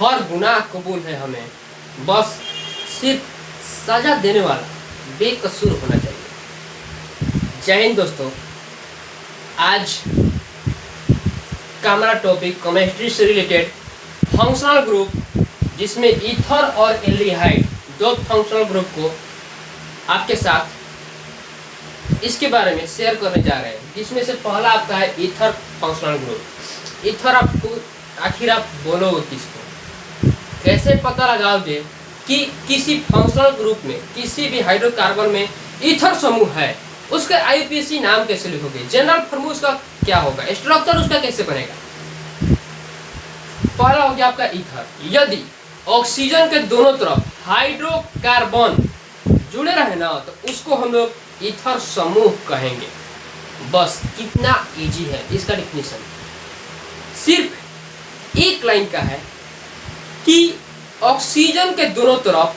हर गुनाह कबूल है हमें, बस सिर्फ सजा देने वाला बेकसूर होना चाहिए। जय हिंद दोस्तों। आज का हमारा टॉपिक केमिस्ट्री से रिलेटेड फंक्शनल ग्रुप, जिसमें ईथर और एल्डिहाइड दो फंक्शनल ग्रुप को आपके साथ इसके बारे में शेयर करने जा रहे हैं। जिसमें से पहला आपका है ईथर फंक्शनल ग्रुप। ईथर आपको आखिर आप बोलोगे किसको, कैसे पता लगाओगे कि किसी फंक्शनल ग्रुप में किसी भी हाइड्रोकार्बन में ईथर समूह है, उसका आईयूपीएसी नाम कैसे लिखोगे, जनरल फॉर्मूला उसका क्या होगा, स्ट्रक्चर उसका कैसे बनेगा। पहला हो गया आपका ईथर। यदि ऑक्सीजन के दोनों तरफ हाइड्रोकार्बन जुड़े रहे ना तो उसको हम लोग ईथर समूह कहेंगे। बस कितना इजी है इसका डिफिनीशन, सिर्फ एक लाइन का है कि ऑक्सीजन के दोनों तरफ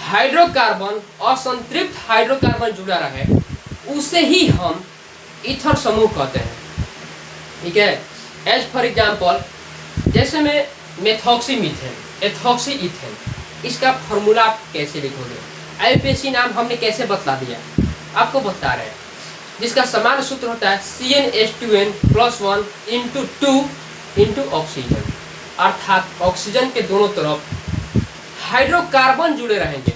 हाइड्रोकार्बन असंतृप्त हाइड्रोकार्बन जुड़ा रहे, उसे ही हम ईथर समूह कहते हैं। ठीक है। एज फॉर एग्जाम्पल, जैसे में मेथॉक्सी मीथेन, एथॉक्सी इथेन, इसका फॉर्मूला आप कैसे लिखोगे, आईयूपीएसी नाम हमने कैसे बतला दिया, आपको बता रहे हैं। जिसका समान सूत्र होता है CnH2n+1 × 2 × ऑक्सीजन, अर्थात ऑक्सीजन के दोनों तरफ हाइड्रोकार्बन जुड़े रहेंगे।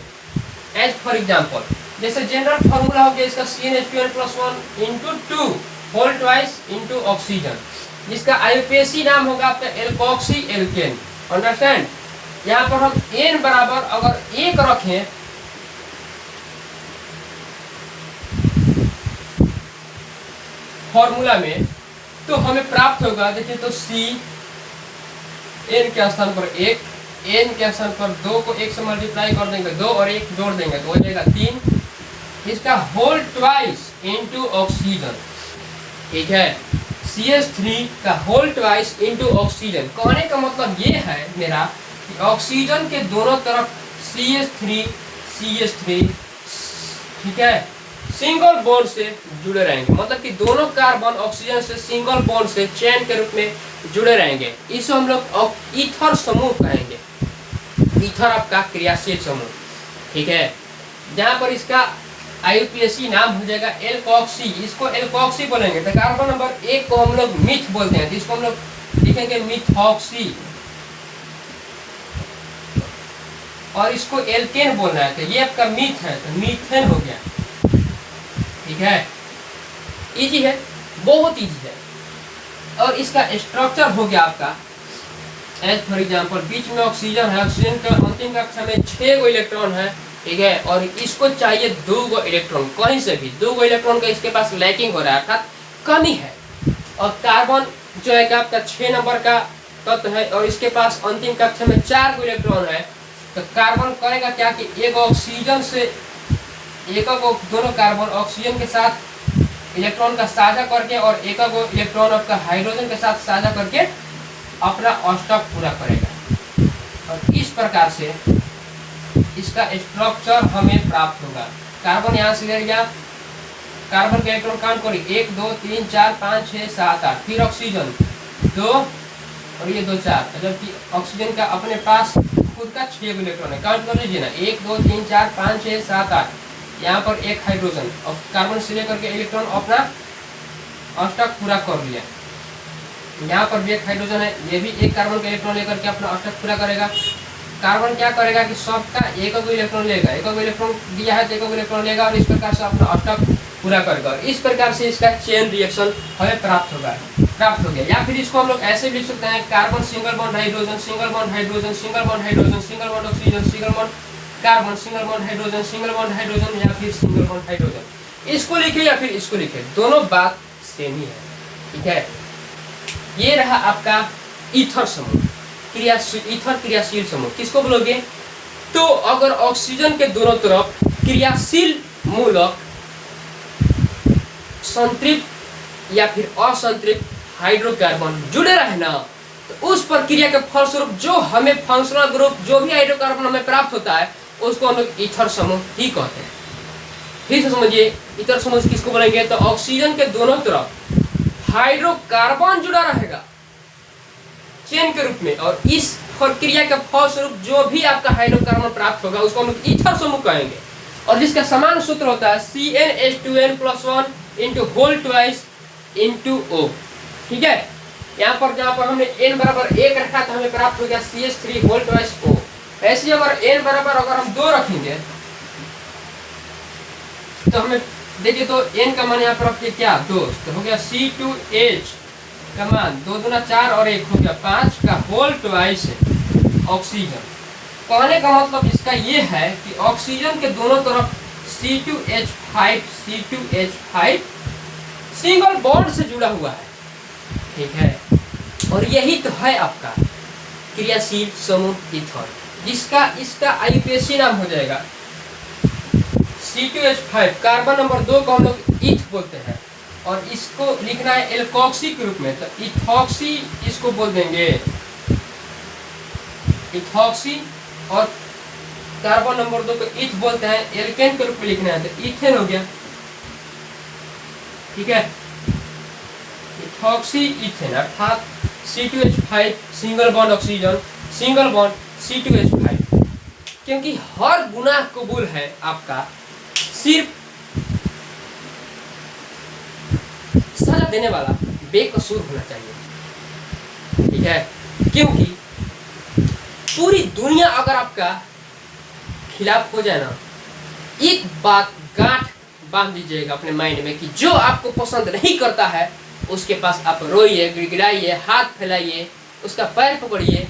एज फॉर एग्जाम्पल, जैसे जनरल फॉर्मूला हो गया इसका CnH2n+1 × 2 होल ट्वाइस × ऑक्सीजन, जिसका आईयूपीएसी नाम होगा आपका एल्कोक्सी एल्केन। अंडरस्टैंड। यहाँ पर हम n बराबर अगर 1 रखें फॉर्मूला में तो हमें प्राप्त होगा, देखिए तो C n के स्थान पर 1, n के स्थान पर 2 को 1 से मल्टीप्लाई कर देंगे, 2 और 1 जोड़ देंगे तो हो जाएगा 3, इसका होल ट्वाइस × ऑक्सीजन। ठीक है। CH3 का होल ट्वाइस × ऑक्सीजन। कहने का मतलब ये है मेरा कि ऑक्सीजन के दोनों तरफ CH3 ठीक है सिंगल बॉन्ड से जुड़े रहेंगे, मतलब कि दोनों कार्बन ऑक्सीजन से सिंगल बॉन्ड से चेन के रूप में जुड़े रहेंगे। इसे हम लोग ईथर समूह कहेंगे। ईथर आपका क्रियाशील समूह। ठीक है। जहाँ पर इसका आईयूपीएसी नाम हो जाएगा एल्कोक्सी, इसको एल्कोक्सी बोलेंगे। तो कार्बन नंबर 1 को हम लोग मिथ बोलते हैं, जिसको हम लोग लिखेंगे मिथॉक्सी, और इसको एल्केन बोलना है तो ये आपका मिथ है तो मीथेन हो गया। ठीक है। इजी है, बहुत इजी है। और इसका स्ट्रक्चर हो गया आपका एज फॉर एग्जाम्पल, बीच में ऑक्सीजन है, ऑक्सीजन का अंतिम कक्षा में 6 गो इलेक्ट्रॉन है। ठीक है। और इसको चाहिए 2 गो इलेक्ट्रॉन, कहीं से भी 2 गो इलेक्ट्रॉन का इसके पास लैकिंग हो रहा है, अर्थात कमी है। और कार्बन जो है आपका 6 नंबर का तत्व है और इसके पास अंतिम कक्षा में 4 गो इलेक्ट्रॉन है। तो कार्बन करेगा क्या कि एक ऑक्सीजन से एक को दोनों कार्बन ऑक्सीजन के साथ इलेक्ट्रॉन का साझा करके और एक को इलेक्ट्रॉन आपका हाइड्रोजन के साथ साझा करके अपना अष्टक पूरा करेगा। और इस प्रकार से इसका स्ट्रक्चर हमें प्राप्त होगा। कार्बन यहाँ से ले गया, कार्बन के इलेक्ट्रॉन काउंट करिए 1 2 3 4 5 6 7 8, फिर ऑक्सीजन 2 और ये 2 4, जबकि ऑक्सीजन का अपने पास खुद का 6 इलेक्ट्रॉन है। काउंट कर लीजिए ना, 1 2 3 4 5 6 7 8, यहाँ पर एक हाइड्रोजन और कार्बन से लेकर के इलेक्ट्रॉन अपना अष्टक पूरा कर लिया। यहाँ पर भी एक हाइड्रोजन है, ये भी एक कार्बन का इलेक्ट्रॉन लेकर के अपना अष्टक पूरा करेगा। कार्बन क्या करेगा कि सबका एक इलेक्ट्रॉन लेगा, एक इलेक्ट्रॉन दिया है तो एक इलेक्ट्रॉन लेगा और इस प्रकार से अपना अष्टक पूरा करेगा। इस प्रकार से इसका चेन रिएक्शन हमें प्राप्त हो गया। या फिर इसको हम लोग ऐसे भी लिख सकते हैं, carbon single bond hydrogen, single bond hydrogen, single bond hydrogen, single bond oxygen, single bond carbon, single bond hydrogen, single bond hydrogen, या फिर सिंगल बॉन्ड हाइड्रोजन। इसको लिखे या फिर इसको लिखे, दोनों बात सेम ही है। ठीक है। ये रहा आपका ईथर समूह, ईथर क्रियाशील समूह। किसको बोलोगे? तो अगर ऑक्सीजन के दोनों तरफ क्रियाशील मूलक संतृप्त या फिर असंतृप्त हाइड्रोकार्बन जुड़े रहे ना तो उस प्रक्रिया के फलस्वरूप जो हमें फंक्शनल ग्रुप, जो भी हाइड्रोकार्बन हमें प्राप्त होता है उसको हम लोग ईथर समूह ही कहते हैं। फिर से समझिए, ईथर समूह किसको बोलेंगे? तो ऑक्सीजन के दोनों तरफ हाइड्रोकार्बन जुड़ा रहेगा चेन के रूप में, और इस क्रिया के फलस्वरूप जो भी आपका हाइड्रोकार्बन प्राप्त होगा उसको हम लोग ईथर समूह कहेंगे, और जिसका समान सूत्र होता है CnH2n+1 into whole twice into O। ठीक है, यहाँ पर जहाँ पर हमने n बराबर 1 रखा तो हमें प्राप्त हो गया CH3 होल ट्वाइस O। ऐसे अगर n बराबर अगर हम 2 रखेंगे तो हमें देखिए, तो n का मान यहाँ पर रखिए क्या 2, तो हो गया C2H का मान 2 दूना 4 और 1 हो गया 5 का होल ट्वाइस ऑक्सीजन। कहने का मतलब इसका ये है कि ऑक्सीजन के दोनों तरफ C2H5 सिंगल बॉन्ड से जुड़ा हुआ है। ठीक है, और यही तो है आपका क्रियाशील समूह ईथर, जिसका इसका IUPAC नाम हो जाएगा C2H5। कार्बन नंबर 2 को हम लोग ईथ बोलते हैं, और इसको लिखना है एल्कोक्सी के रूप में, तो इथॉक्सी इसको बोल देंगे इथॉक्सी। और कार्बन नंबर 2 को ईथ बोलते हैं, एल्केन के रूप में लिखना है तो इथेन हो गया। ठीक है, इथॉक्सी इथेन अर्थात C2H5 single bond oxygen single bond C2H5, क्योंकि हर गुना कबूल है आपका, सिर्फ सजा देने वाला बेकसूर होना चाहिए। ठीक है, क्योंकि पूरी दुनिया अगर आपका खिलाफ हो जाए ना, एक बात गांठ बांध दीजिएगा अपने माइंड में कि जो आपको पसंद नहीं करता है उसके पास आप रोइए, गिड़गिड़ाइए, हाथ फैलाइए, उसका पैर पकड़िए,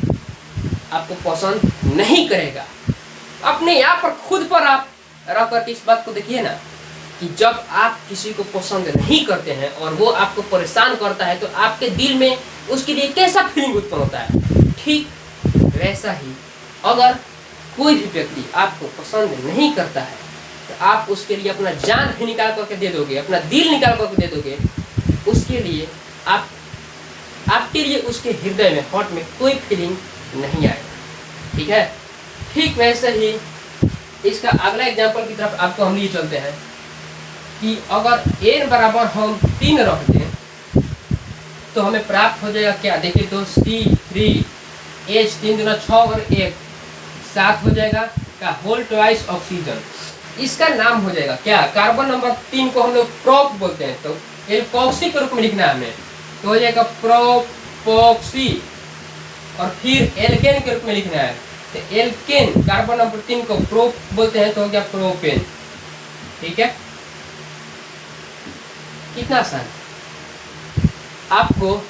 आपको पसंद नहीं करेगा। अपने यहाँ पर खुद पर आप रह करके इस बात को देखिए ना कि जब आप किसी को पसंद नहीं करते हैं और वो आपको परेशान करता है तो आपके दिल में उसके लिए कैसा फीलिंग उत्पन्न होता है। ठीक वैसा ही अगर कोई भी व्यक्ति आपको पसंद नहीं करता है तो आप उसके लिए अपना जान भी निकाल करके दे दोगे, अपना दिल निकाल करके दे दोगे, उसके लिए आपके लिए उसके हृदय में, हार्ट में कोई फीलिंग नहीं आएगा। ठीक है, ठीक वैसे ही इसका अगला एग्जांपल की तरफ आपको हम लिए चलते हैं कि अगर n बराबर हम 3 रख दें तो हमें प्राप्त हो जाएगा क्या, देखिए तो C3H 3 दूना 6 और 1 7 हो जाएगा का होल ट्वाइस ऑक्सीजन। इसका नाम हो जाएगा क्या, कार्बन नंबर 3 को हम लोग प्रोप बोलते हैं, तो एल्कोक्सी के रूप में लिखना है हमें, तो हो जाएगा प्रोपोक्सी, और फिर एल्केन के रूप में लिखना है, तो एल्केन कार्बन नंबर 3 को प्रोप बोलते हैं तो हो गया प्रोपेन। ठीक है, कितना आसान। आपको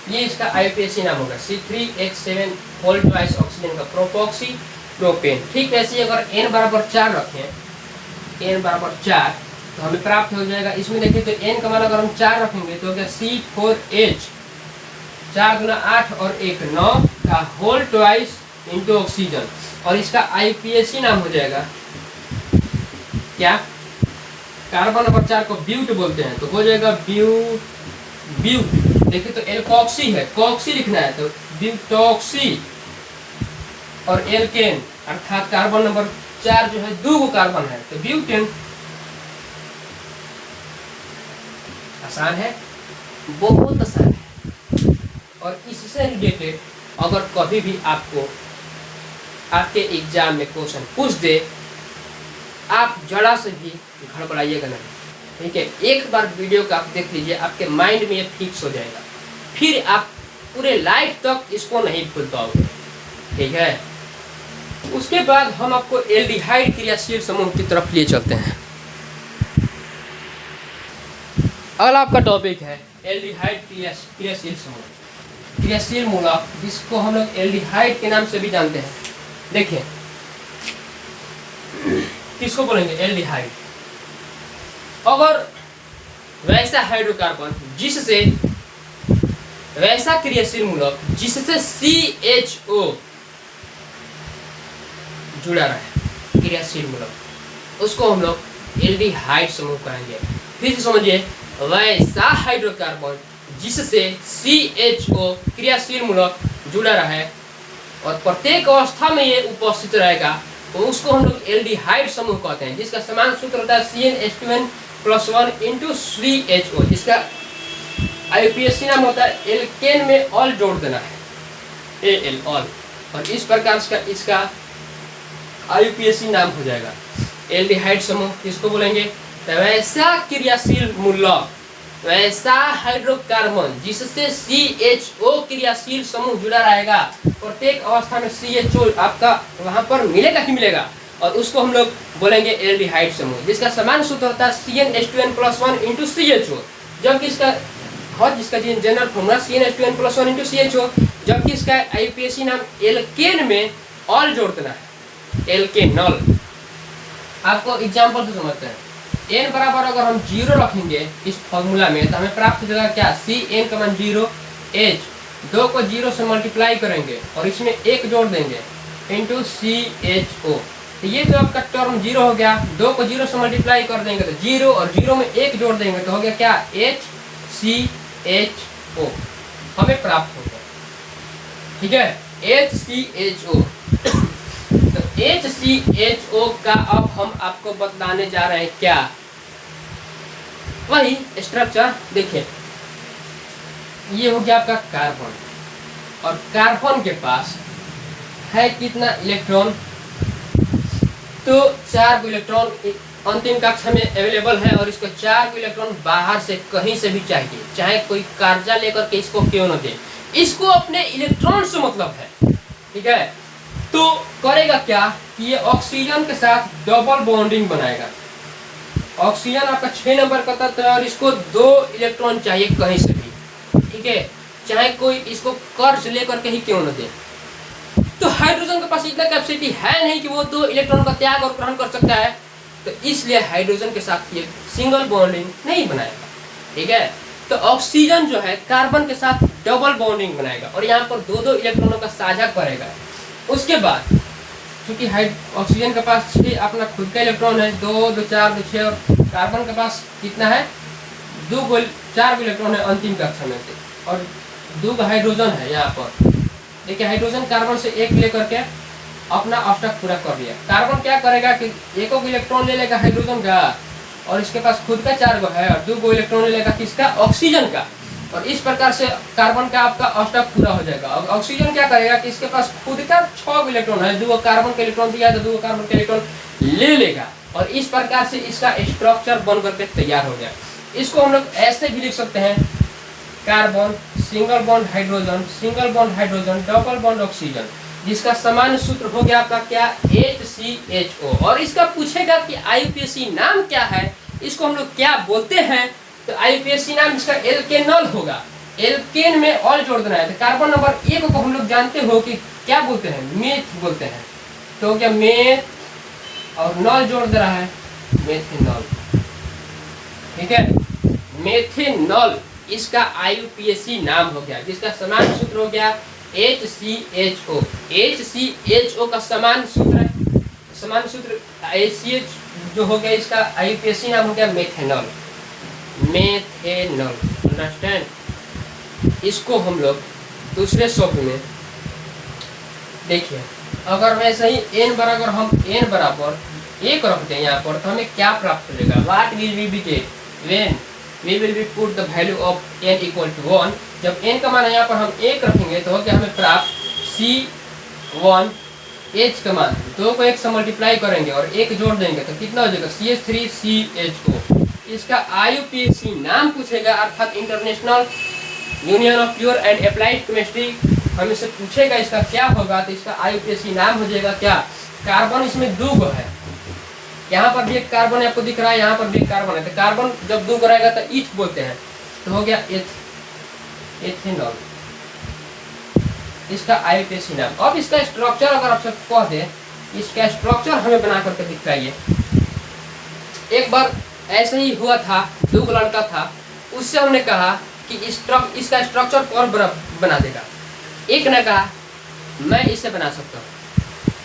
ये इसका IUPAC नाम होगा C3H7 होल ट्वाइस ऑक्सीजन का प्रोपोक्सी प्रोपेन। ठीक वैसे अगर n बराबर 4 रखें, n बराबर 4 तो हमें प्राप्त हो जाएगा, इसमें देखिए तो n का मान अगर हम 4 रखेंगे तो हो गया C4H 4 दूना 8 और 1 9 का होल ट्वाइस इंटू ऑक्सीजन, और इसका IUPAC नाम हो जाएगा क्या, कार्बन नंबर 4 को ब्यूट बोलते हैं, तो हो जाएगा ब्यूट। देखिए तो एल्कोक्सी है, कॉक्सी लिखना है तो ब्यूटॉक्सी, और एल्केन अर्थात कार्बन नंबर 4 जो है 2 कार्बन है तो ब्यूटेन। आसान है, बहुत आसान है। और इससे रिलेटेड अगर कभी भी आपको आपके एग्जाम में क्वेश्चन पूछ दे, आप जरा से भी घबराइएगा नहीं। ठीक है, एक बार वीडियो का आप देख लीजिए, आपके माइंड में ये फिक्स हो जाएगा, फिर आप पूरे लाइफ तक इसको नहीं भूल पाओगे। ठीक है, उसके बाद हम आपको एल्डिहाइड क्रियाशील समूह की तरफ लिए चलते हैं। अगला आपका टॉपिक है एल्डिहाइड क्रियाशील समूह, क्रियाशील मूलक, जिसको हम लोग एल्डिहाइड के नाम से भी जानते हैं। देखिए किसको बोलेंगे, एल्डिहाइड। अगर वैसा हाइड्रोकार्बन जिससे, वैसा क्रियाशील मूलक जिससे CHO जुड़ा रहे, क्रियाशील मूलक, उसको हम लोग एल्डिहाइड समूह कहेंगे। फिर से समझिए, वैसा हाइड्रोकार्बन जिससे CHO क्रियाशील मूलक जुड़ा रहे और प्रत्येक अवस्था में ये उपस्थित रहेगा तो उसको हम लोग एल्डिहाइड समूह कहते हैं, जिसका समान सूत्र होता है CnH2n+1 इंटू 3HO, जिसका IUPAC नाम होता है एल्केन में ऑल जोड़ देना है, AL ऑल। और इस प्रकार से इसका IUPAC नाम हो जाएगा। एल्डिहाइड समूह किसको बोलेंगे? तो वैसा क्रियाशील मूलक, वैसा हाइड्रोकार्बन जिससे CHO क्रियाशील समूह जुड़ा रहेगा। प्रत्येक अवस्था में CHO आपका वहां पर मिलेगा ही मिलेगा, और उसको हम लोग बोलेंगे एल्डिहाइड समूह, जिसका समान सूत्र होता है CnH2n+1 × CHO, जबकि इसका जिसका जनरल फॉर्मूला CnH2n+1 × CHO, जबकि इसका IUPAC नाम एल्केन में ऑल जोड़ देना है, एल्केनॉल। आपको एग्जाम्पल से समझते हैं। n बराबर अगर हम 0 रखेंगे इस फॉर्मूला में तो हमें प्राप्त हो जाएगा क्या? Cn का मान 0, H 2 को 0 से मल्टीप्लाई करेंगे और इसमें 1 जोड़ देंगे इंटू CHO। तो ये जो आपका टर्म 0 हो गया, 2 को 0 से मल्टीप्लाई कर देंगे तो 0 और 0 में 1 जोड़ देंगे तो हो गया क्या? HCHO हमें प्राप्त होगा। ठीक है, HCHO। तो HCHO का अब हम आपको बताने जा रहे हैं क्या? वही स्ट्रक्चर देखिए, ये हो गया आपका कार्बन, और कार्बन के पास है कितना इलेक्ट्रॉन? तो 4 इलेक्ट्रॉन अंतिम कक्षा में अवेलेबल है, और इसको 4 इलेक्ट्रॉन बाहर से कहीं से भी चाहिए, चाहे कोई कर्जा लेकर के इसको क्यों न दे, इसको अपने इलेक्ट्रॉन से मतलब है। ठीक है, तो करेगा क्या कि ये ऑक्सीजन के साथ डबल बॉन्डिंग बनाएगा। ऑक्सीजन आपका 6 नंबर का तत्व है और इसको 2 इलेक्ट्रॉन चाहिए कहीं से भी। ठीक है, चाहे कोई इसको कर्ज लेकर के ही क्यों न दे। तो हाइड्रोजन के पास इतना कैपेसिटी है नहीं कि वो 2 इलेक्ट्रॉन का त्याग और ग्रहण कर सकता है, तो इसलिए हाइड्रोजन के साथ ये सिंगल बॉन्डिंग नहीं बनाएगा। ठीक है, तो ऑक्सीजन जो है कार्बन के साथ डबल बॉन्डिंग बनाएगा और यहाँ पर 2-2 इलेक्ट्रॉनों का साझा करेगा। उसके बाद क्योंकि ऑक्सीजन के पास 6 अपना खुद का इलेक्ट्रॉन है, 2, 2, 4, 2, 6, और कार्बन के पास कितना है? 4 इलेक्ट्रॉन है अंतिम कक्षा में से, और 2 हाइड्रोजन है यहाँ पर। देखिए, हाइड्रोजन कार्बन से 1 लेकर के अपना अष्टक पूरा कर लिया। कार्बन क्या करेगा कि 1 इलेक्ट्रॉन ले लेगा हाइड्रोजन का, और इसके पास खुद का 4 गो है, और 2 इलेक्ट्रॉन ले लेगा किसका? ऑक्सीजन का, और इस प्रकार से कार्बन का आपका अष्टक पूरा हो जाएगा। और ऑक्सीजन क्या करेगा कि इसके पास खुद का 6 इलेक्ट्रॉन है, 2 कार्बन का इलेक्ट्रॉन दिया तो 2 कार्बन का इलेक्ट्रॉन ले लेगा, और इस प्रकार से इसका स्ट्रक्चर बन करके तैयार हो गया। इसको हम लोग ऐसे भी लिख सकते हैं, carbon single bond hydrogen, single bond hydrogen, double bond oxygen, जिसका सामान्य सूत्र हो गया आपका क्या? HCHO। और इसका पूछेगा कि IUPAC नाम क्या है, इसको हम लोग क्या बोलते हैं, तो IUPAC नाम इसका एल्केनॉल होगा। एल्केन में ऑल जोड़ देना है। तो कार्बन नंबर 1 को हम लोग जानते हो कि क्या बोलते हैं? मेथ बोलते हैं। तो क्या मेथ, और नॉल जोड़ दे रहा है, मेथेनॉल। ठीक है, मेथेनॉल इसका IUPAC नाम हो गया, जिसका समान सूत्र हो गया HCHO। HCHO का समान सूत्र HCH जो हो गया, इसका IUPAC नाम हो गया मेथेनॉल। Methanol, understand. इसको हम लोग दूसरे शब्द में देखिए, अगर वैसे ही n बराबर हम n बराबर 1 रखते हैं यहाँ पर, तो हमें क्या प्राप्त हो जाएगा? What will we be get when we will be put the value of n = 1। जब n का मान यहाँ पर हम 1 रखेंगे तो क्या हमें प्राप्त? C1 H का मान 2 को 1 से मल्टीप्लाई करेंगे और 1 जोड़ देंगे तो कितना हो जाएगा? CH3CHO। इसका IUPAC नाम पूछेगा, अर्थात international union of pure and applied chemistry. हम इससे पूछेगा इसका क्या होगा, तो इसका IUPAC नाम हो जाएगा क्या? कार्बन इसमें 2 गो है, यहाँ पर भी एक कार्बन आपको दिख रहा है, यहाँ पर भी एक कार्बन है, तो कार्बन जब 2 गो रहेगा तो ईथ बोलते हैं, तो हो गया एथेनॉल, इसका IUPAC नाम। अब इसका स्ट्रक्चर अगर आपसे कह दे, इसका स्ट्रक्चर हमें बना करके दिखाइए। एक बार ऐसे ही हुआ था, 2 लड़का था, उससे हमने कहा कि इसका स्ट्रक्चर कौन बना देगा। एक ने कहा मैं इसे बना सकता हूँ,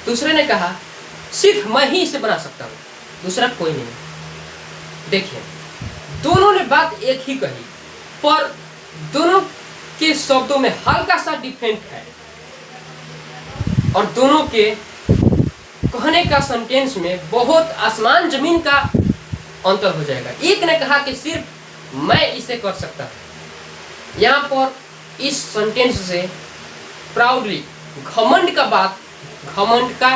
दूसरे ने कहा सिर्फ मैं ही इसे बना सकता हूँ, दूसरा कोई नहीं। देखिए, दोनों ने बात एक ही कही, पर दोनों के शब्दों में हल्का सा डिफरेंट है, और दोनों के कहने का सेंटेंस में बहुत आसमान जमीन का अंतर हो जाएगा। एक ने कहा कि सिर्फ मैं इसे कर सकता हूँ, यहाँ पर इस सेंटेंस से प्राउडली घमंड का बात, घमंड का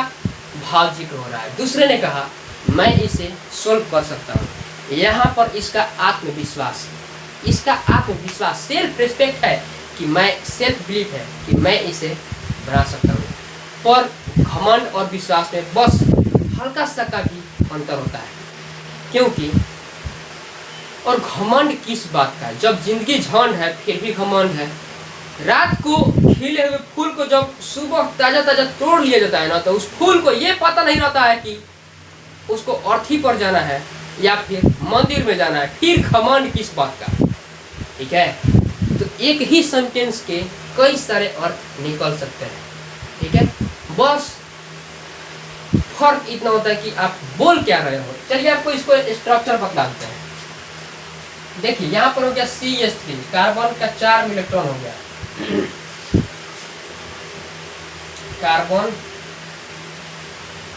भाव जिक्र हो रहा है। दूसरे ने कहा मैं इसे सोल्व कर सकता हूँ। यहाँ पर इसका आत्मविश्वास, इसका आत्मविश्वास, सेल्फ रिस्पेक्ट है कि मैं, सेल्फ बिलीफ है कि मैं इसे बना सकता हूँ। पर घमंड और विश्वास में बस हल्का सा का भी अंतर होता है। क्योंकि और घमंड किस बात का है? जब जिंदगी झंड है फिर भी घमंड है। रात को खिले हुए फूल को जब सुबह ताजा ताजा तोड़ लिया जाता है ना, तो उस फूल को ये पता नहीं रहता है कि उसको अर्थी पर जाना है या फिर मंदिर में जाना है, फिर घमंड किस बात का? ठीक है, तो एक ही सेंटेंस के कई सारे अर्थ निकल सकते हैं। ठीक है, बस फर्क इतना होता है कि आप बोल क्या रहे हो। चलिए आपको इसको स्ट्रक्चर बतलाते हैं। देखिए यहाँ पर हो गया CH3, कार्बन का 4 इलेक्ट्रॉन हो गया, कार्बन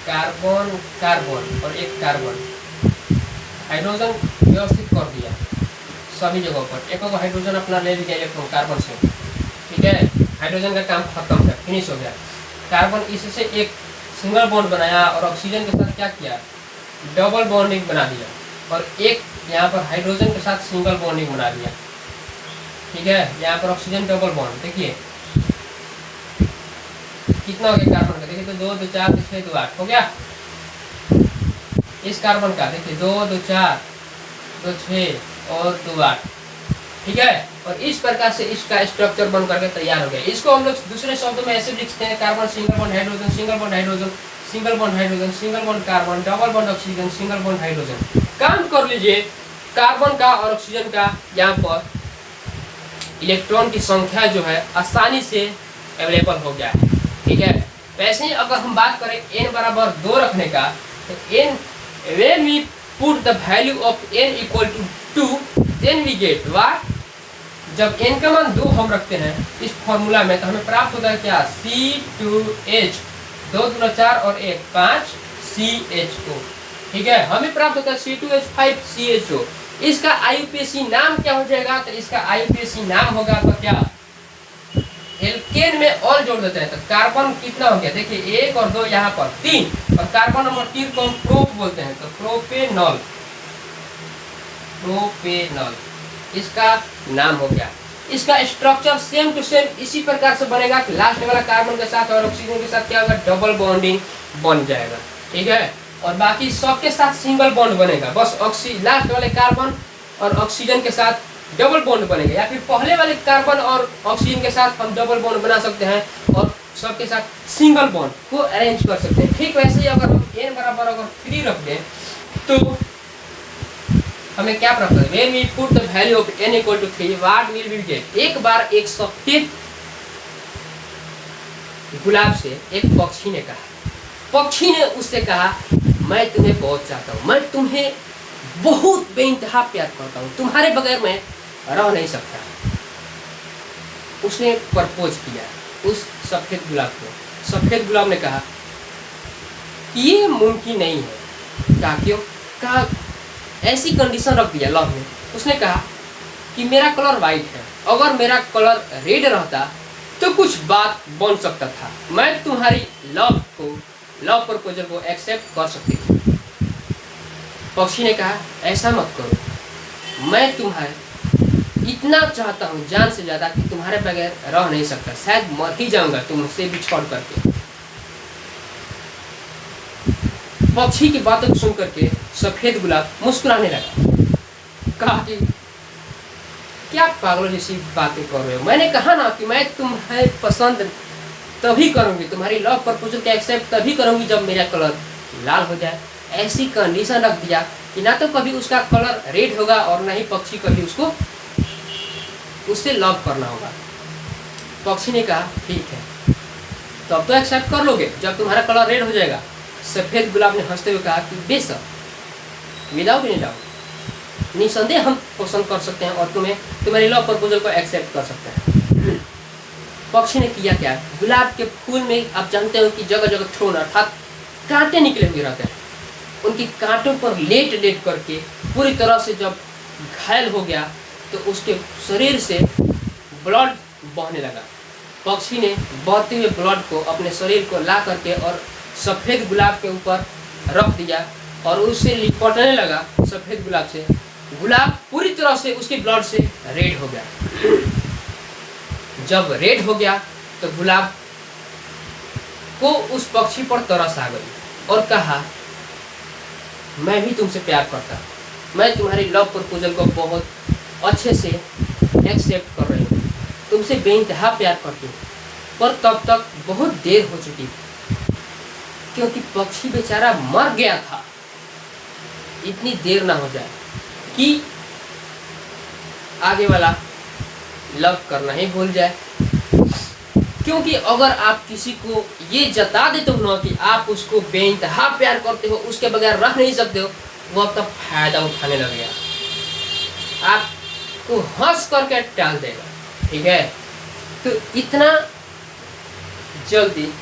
कार्बन कार्बन और एक कार्बन, हाइड्रोजन व्यवस्थित कर दिया सभी जगहों पर, एक हाइड्रोजन अपना ले लिया इलेक्ट्रॉन कार्बन से। ठीक है, हाइड्रोजन का काम खत्म है, फिनिश हो गया। कार्बन इससे एक सिंगल बॉन्ड बनाया और ऑक्सीजन के साथ क्या किया, डबल बॉन्डिंग बना दिया, और एक यहाँ पर हाइड्रोजन के साथ सिंगल बॉन्डिंग बना दिया। ठीक है, यहाँ पर ऑक्सीजन डबल बॉन्ड, देखिए कितना हो गया कार्बन का, देखिए तो 2 2 4 6 2 8 हो गया। इस कार्बन का देखिए 2 2 4 2 6 और 2 8। ठीक है, और इस प्रकार से इसका स्ट्रक्चर बन करके तैयार हो गया। इसको हम लोग दूसरे शब्दों में ऐसे लिखते हैं, carbon single bond hydrogen, single bond hydrogen, single bond hydrogen, single bond carbon, double bond oxygen, single bond hydrogen. Count कर लीजिए, कार्बन का और ऑक्सीजन का यहाँ पर इलेक्ट्रॉन की संख्या जो है आसानी से अवेलेबल हो गया है। ठीक है, वैसे ही अगर हम बात करें n बराबर 2 रखने का, तो n when we put the value of n equal to 2 then we get what? जब n का मान 2 हम रखते हैं इस फॉर्मूला में, तो हमें प्राप्त होता है क्या, C2H, 2 दूना 4 और 1 5 CHO। ठीक है, हमें प्राप्त होता है C2H5 CHO। इसका IUPAC नाम क्या हो जाएगा, तो इसका IUPAC नाम होगा आपका क्या, एल्केन में ऑल जोड़ देते हैं, तो कार्बन कितना हो गया, देखिए 1 और 2 यहाँ पर 3, और कार्बन नंबर 3 को हम प्रोप बोलते हैं, तो प्रोपेनॉल, प्रोपेनॉल इसका नाम हो गया। इसका स्ट्रक्चर सेम टू सेम इसी प्रकार से बनेगा कि लास्ट वाला कार्बन के साथ और ऑक्सीजन के साथ क्या होगा, डबल बॉन्डिंग बन जाएगा। ठीक है, और बाकी सबके साथ सिंगल बॉन्ड बनेगा, बस लास्ट वाले कार्बन और ऑक्सीजन के साथ डबल बॉन्ड बनेगा, या फिर पहले वाले कार्बन और ऑक्सीजन के साथ हम डबल बॉन्ड बना सकते हैं और सबके साथ सिंगल बॉन्ड को अरेंज कर सकते हैं। ठीक वैसे ही अगर हम n बराबर अगर 3 रख दें तो हमें क्या प्राप्त होगा, when we put the value of n equal to 3 what will we get? एक बार एक सफेद गुलाब से एक पक्षी ने कहा, पक्षी ने उससे कहा मैं तुम्हें बहुत चाहता हूँ, मैं तुम्हें बहुत बेइंतहा प्यार करता हूँ, तुम्हारे बगैर मैं रह नहीं सकता। उसने प्रपोज किया उस सफेद गुलाब को। सफेद गुलाब ने कहा कि ये मुमकिन नहीं है। कहा क्यों? कहा ऐसी कंडीशन रख दिया लव ने। उसने कहा कि मेरा कलर वाइट है, अगर मेरा कलर रेड रहता तो कुछ बात बन सकता था, मैं तुम्हारी लव प्रपोजल को एक्सेप्ट कर सकती थी। पक्षी ने कहा ऐसा मत करो, मैं तुम्हें इतना चाहता हूँ जान से ज्यादा कि तुम्हारे बगैर रह नहीं सकता, शायद मर ही जाऊंगा तुमसे बिछड़ करके। पक्षी की बातों को सुन करके सफेद गुलाब मुस्कुराने लगा। कहा कि क्या पागलों जैसी बातें कर रहे हो, मैंने कहा ना कि मैं तुम्हें पसंद तभी करूंगी, तुम्हारी लव प्रपोजल का एक्सेप्ट तभी करूंगी जब मेरा कलर लाल हो जाए। ऐसी कंडीशन रख दिया कि ना तो कभी उसका कलर रेड होगा और ना ही पक्षी कभी उससे लव करना होगा। पक्षी ने कहा ठीक है, तो अब तो एक्सेप्ट कर लोगे जब तुम्हारा कलर रेड हो जाएगा। सफेद गुलाब ने हंसते हुए कहा कि बेशक, विदाउट एनी डाउट, निसंदेह हम पसंद कर सकते हैं और तुम्हारी लव प्रपोजल को एक्सेप्ट कर सकते हैं। पक्षी ने किया क्या, गुलाब के फूल में आप जानते हो कि जगह जगह थ्रोन अर्थात कांटे निकले हुए रहते हैं, उनकी कांटों पर लेट करके पूरी तरह से जब घायल हो गया तो उसके शरीर से ब्लड बहने लगा। पक्षी ने बहते हुए ब्लड को अपने शरीर को ला करके और सफ़ेद गुलाब के ऊपर रख दिया और उससे लिपटने लगा सफ़ेद गुलाब से। गुलाब पूरी तरह से उसके ब्लड से रेड हो गया। जब रेड हो गया तो गुलाब को उस पक्षी पर तरस आ गई और कहा, मैं भी तुमसे प्यार करता, मैं तुम्हारी लव प्रपोजल को बहुत अच्छे से एक्सेप्ट कर रही हूँ, तुमसे बेइंतहा प्यार करती हूँ। पर तब तक बहुत देर हो चुकी थी क्योंकि पक्षी बेचारा मर गया था। इतनी देर ना हो जाए कि आगे वाला लव करना ही भूल जाए। क्योंकि अगर आप किसी को ये जता देते हो ना कि आप उसको बेइंतहा प्यार करते हो, उसके बगैर रह नहीं सकते हो, वो आपका फायदा उठाने लगेगा, आपको हंस करके टाल देगा। ठीक है, तो इतना जल्दी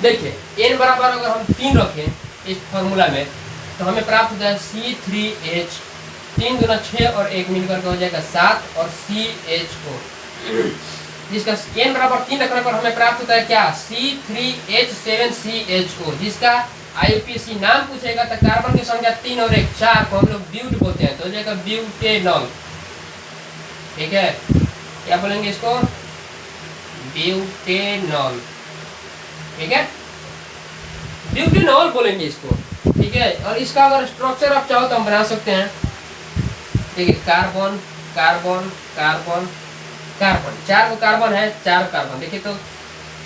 देखिए n बराबर अगर हम 3 रखें इस फॉर्मूला में तो हमें प्राप्त होता है C3H, 3 दूना 6 और 1 मिलकर हो जाएगा 7 और CHO, जिसका n बराबर 3 रखने पर हमें प्राप्त होता है क्या, C3H7CHO, जिसका IUPAC नाम पूछेगा तो कार्बन की संख्या 3 और 1 4 को हम लोग ब्यूट बोलते हैं, तो हो जाएगा ब्यूटेनॉल। ठीक है, क्या बोलेंगे इसको, ब्यूटेनॉल। ठीक है, ब्यूटेनॉल बोलेंगे इसको। ठीक है, और इसका अगर स्ट्रक्चर आप चाहो तो हम बना सकते हैं। ठीक है, carbon carbon carbon carbon, 4 carbon है, 4 कार्बन। देखिए तो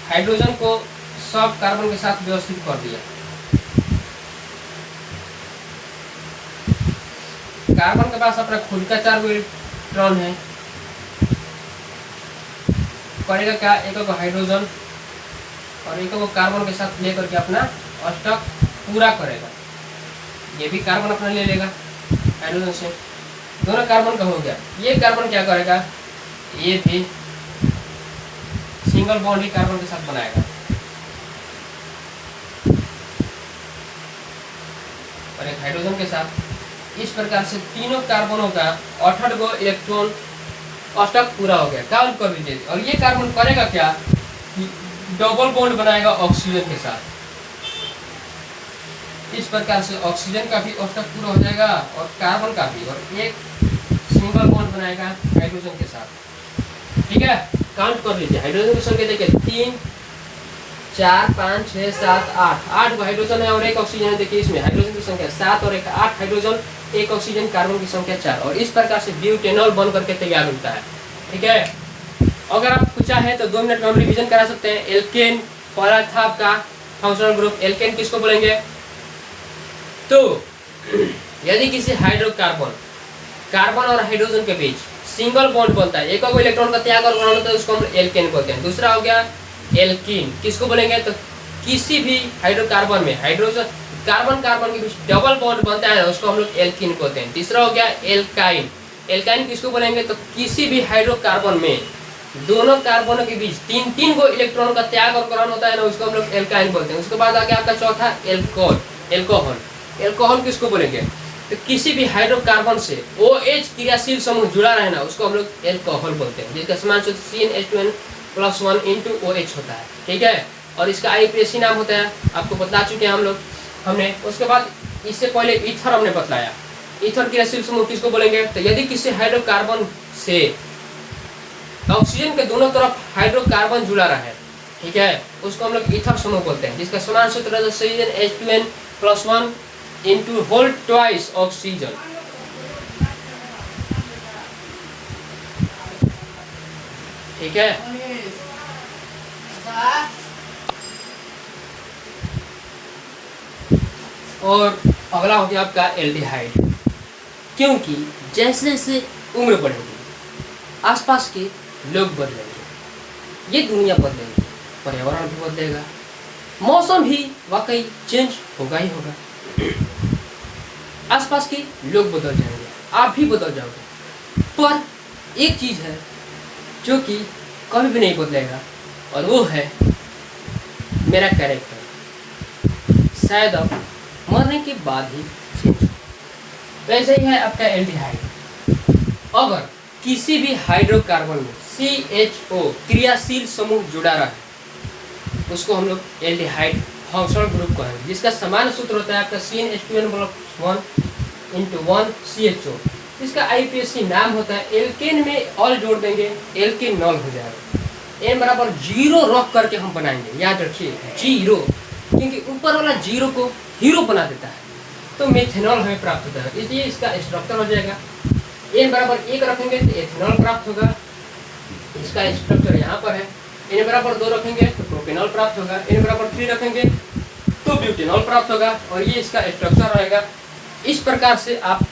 हाइड्रोजन को सब कार्बन के साथ व्यवस्थित कर दिया। कार्बन के पास अपना खुद का 4 इलेक्ट्रॉन है, करेगा क्या, एक को हाइड्रोजन और एक को कार्बन के साथ लेकर के अपना अष्टक पूरा करेगा। ये भी कार्बन अपना ले लेगा हाइड्रोजन से, दोनों कार्बन का हो गया। ये कार्बन क्या करेगा, ये भी सिंगल बॉन्ड ही कार्बन के साथ बनाएगा और एक हाइड्रोजन के साथ। इस प्रकार से तीनों कार्बनों का 68 गो इलेक्ट्रॉन अष्टक पूरा हो गया। काउंट कर लीजिए, और ये कार्बन करेगा क्या, डबल बॉन्ड बनाएगा ऑक्सीजन के साथ। इस प्रकार से ऑक्सीजन का भी अष्टक पूरा हो जाएगा और कार्बन का भी, और एक सिंगल बॉन्ड बनाएगा हाइड्रोजन के साथ। ठीक है, काउंट कर लीजिए, हाइड्रोजन की संख्या देखिए 3 4 5 6 7 8, 8 हाइड्रोजन है और एक ऑक्सीजन है। देखिए इसमें हाइड्रोजन की संख्या 7 और 8 हाइड्रोजन, एक ऑक्सीजन, कार्बन की संख्या 4, और इस प्रकार से ब्यूटेनॉल बन करके तैयार होता है। ठीक है, अगर आप चाहे तो 2 मिनट में हम रिविजन करा सकते हैं। एल्केन पहला था आपका फंक्शनल ग्रुप। एल्केन किसको बोलेंगे, तो यदि किसी हाइड्रोकार्बन, कार्बन और हाइड्रोजन के बीच सिंगल बॉन्ड बनता है, एक इलेक्ट्रॉन का त्याग और ग्रहण होता है, उसको हम एल्केन बोलते हैं। दूसरा हो गया एल्कीन, किसको बोलेंगे, तो किसी भी हाइड्रोकार्बन में हाइड्रोजन कार्बन कार्बन के बीच डबल बॉन्ड बनता है, उसको हम लोग एल्कीन बोलते हैं। तीसरा हो गया एल्काइन, एल्काइन किसको बोलेंगे, तो किसी भी हाइड्रोकार्बन में दोनों कार्बनों के बीच 3 गो इलेक्ट्रॉन का त्याग और ग्रहण होता है ना, उसको हम लोग एल्काइन बोलते हैं। उसके बाद आ गया आपका चौथा एल्कोहल, एल्कोहल, एल्कोहल किसको बोलेंगे, तो किसी भी हाइड्रोकार्बन से OH क्रियाशील समूह जुड़ा रहना, उसको हम लोग एल्कोहल बोलते हैं, जिसका समान सूत्र CnH2n+1 × OH होता है। ठीक है, और इसका IUPAC नाम होता है, आपको बता चुके हैं हम लोग हमने। उसके बाद इससे पहले ईथर हमने बतलाया, ईथर क्रियाशील समूह किसको बोलेंगे, तो यदि किसी हाइड्रोकार्बन से ऑक्सीजन के दोनों तरफ हाइड्रोकार्बन जुड़ा रहा है, ठीक है, उसको हम लोग ईथर समूह बोलते हैं, जिसका समान सूत्र है CnH2n+1 × होल ट्वाइस ऑक्सीजन। ठीक है, और अगला हो गया आपका एल्डिहाइड। क्योंकि जैसे जैसे उम्र बढ़ेगी, आसपास के लोग बदलेंगे, ये दुनिया बदलेगी, पर्यावरण भी बदलेगा, मौसम भी वाकई चेंज होगा ही होगा, आसपास के लोग बदल जाएंगे, आप भी बदल जाओगे। पर एक चीज़ है जो कि कभी भी नहीं बदलेगा, और वो है मेरा कैरेक्टर। शायद अब मरने के बाद ही चेंज। वैसे ही है आपका एल्डिहाइड। अगर किसी भी हाइड्रोकार्बन में CHO क्रियाशील समूह जुड़ा रहा है उसको हम लोग एल्डिहाइड फंक्शनल ग्रुप कहेंगे, जिसका समान सूत्र होता है आपका CnH2n+1 × 1 CHO। इसका IUPAC नाम होता है, एल्केन में ऑल जोड़ देंगे, एल्केन नॉल हो जाएगा। n बराबर 0 रख करके हम बनाएंगे, याद रखिए 0, क्योंकि ऊपर वाला 0 को हीरो बना देता है, तो मेथेनॉल हमें प्राप्त होता है। इसलिए इसका स्ट्रक्चर हो जाएगा, n बराबर 1 रखेंगे तो एथेनॉल प्राप्त होगा, इसका स्ट्रक्चर यहाँ पर है। n बराबर 2 रखेंगे तो प्रोपेनॉल प्राप्त होगा, n बराबर 3 रखेंगे तो ब्यूटेनॉल प्राप्त होगा, और ये इसका स्ट्रक्चर रहेगा। इस प्रकार से आप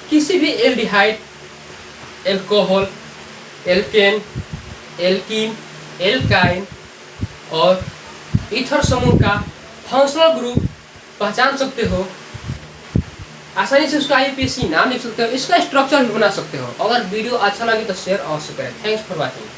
किसी भी aldehyde, alcohol, alkane, alkene, alkyne और ईथर समूह का फंक्शनल ग्रुप पहचान सकते हो, आसानी से उसका IUPAC नाम लिख सकते हो, इसका स्ट्रक्चर भी बना सकते हो। अगर वीडियो अच्छा लगे तो शेयर अवश्य करें। Thanks for watching.